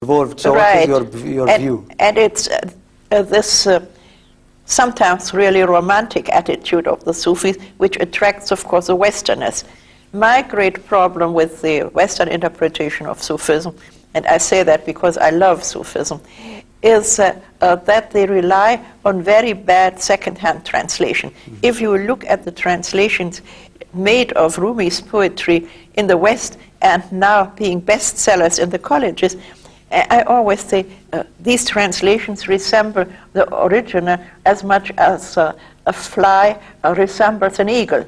involved. So Right. what is your view? And it's this sometimes really romantic attitude of the Sufis, which attracts, of course, the Westerners. My great problem with the Western interpretation of Sufism, and I say that because I love Sufism, is that they rely on very bad second-hand translation. If you look at the translations made of Rumi's poetry in the West and now being bestsellers in the colleges, I always say these translations resemble the original as much as a fly resembles an eagle.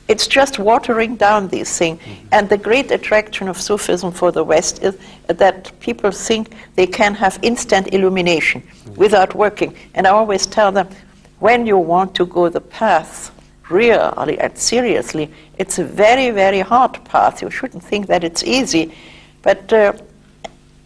It's just watering down these things. And the great attraction of Sufism for the West is that people think they can have instant illumination without working. And I always tell them, when you want to go the path really and seriously, it's a very, very hard path. You shouldn't think that it's easy. But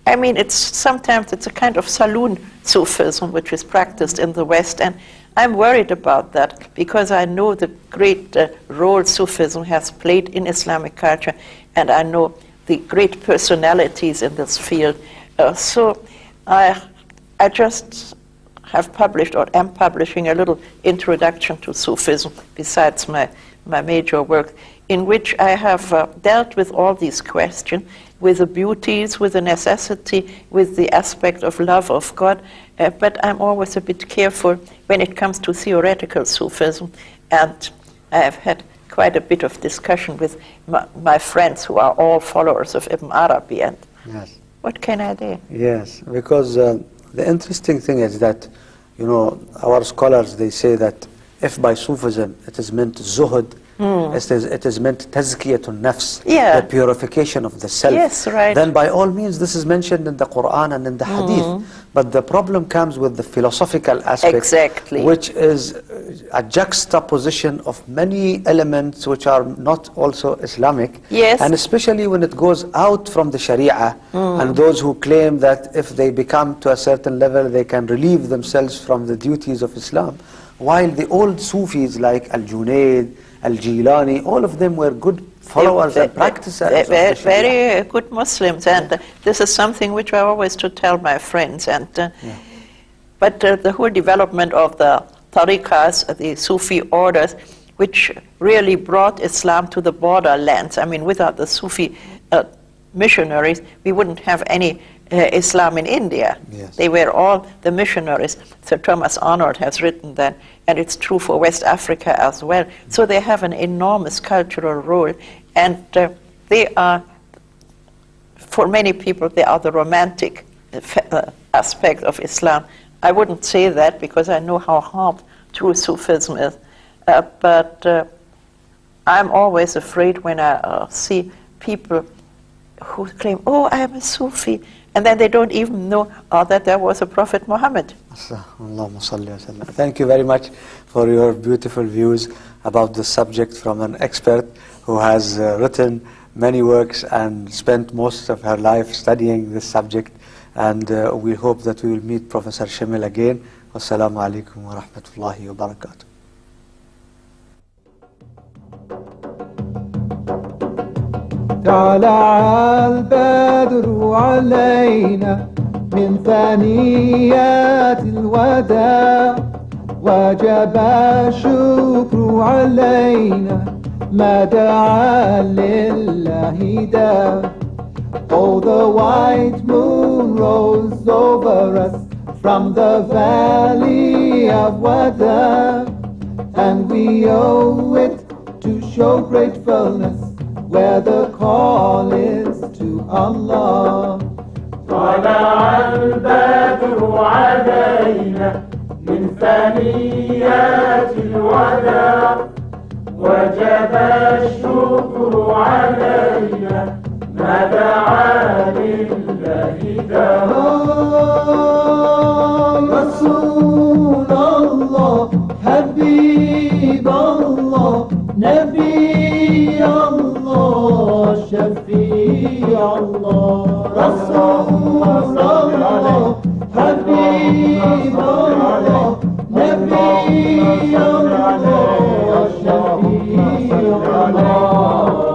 I mean, sometimes it's a kind of saloon Sufism which is practiced in the West, and I'm worried about that because I know the great role Sufism has played in Islamic culture, and I know the great personalities in this field. So I just have published, or am publishing, a little introduction to Sufism besides my major work, in which I have dealt with all these questions, with the beauties, with the necessity, with the aspect of love of God, but I'm always a bit careful when it comes to theoretical Sufism, and I have had quite a bit of discussion with my friends who are all followers of Ibn Arabi, and Yes. what can I do? Yes, because the interesting thing is that, you know, our scholars, they say that if by Sufism it is meant zuhud, it is meant tazkiyatun nafs, Yeah. the purification of the self. Yes, right. Then by all means this is mentioned in the Quran and in the Hadith. But the problem comes with the philosophical aspect, Exactly. which is a juxtaposition of many elements which are not also Islamic. Yes. And especially when it goes out from the Sharia, and those who claim that if they become to a certain level they can relieve themselves from the duties of Islam, while the old Sufis like Al-Junayd, Al-Jilani, all of them were good followers and practitioners. Very good Muslims, and this is something which I always to tell my friends. And but the whole development of the tariqas, the Sufi orders, which really brought Islam to the borderlands. I mean, without the Sufi missionaries, we wouldn't have any Islam in India. Yes. They were all the missionaries. Sir Thomas Arnold has written that, and it's true for West Africa as well. So they have an enormous cultural role, and they are, for many people, they are the romantic aspect of Islam. I wouldn't say that because I know how hard true Sufism is, but I'm always afraid when I see people who claim, oh, I am a Sufi, and then they don't even know that there was a Prophet Muhammad. Thank you very much for your beautiful views about the subject from an expert who has written many works and spent most of her life studying this subject. And we hope that we will meet Professor Shamil again. Wassalamu alaikum wa rahmatullahi wa barakatuh. طلع البدر علينا من ثنيات الوداع وجب الشكر علينا ما دعا لله داع. Oh, the white moon rose over us from the valley of Wada, and we owe it to show gratefulness where the call is to Allah. طلع البدر علينا من ثنيات الوداع وجب الشكر علينا ما دعا لله داع. رسول الله حبيب الله نبي الله شفيع الله. رسول الله حبيب الله نبي الله شفيع الله.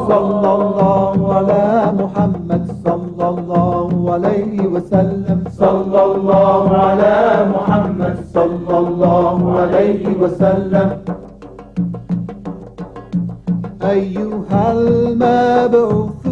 صلى الله على محمد صلى الله عليه وسلم صلى الله على محمد صلى الله عليه وسلم أيها المبعوث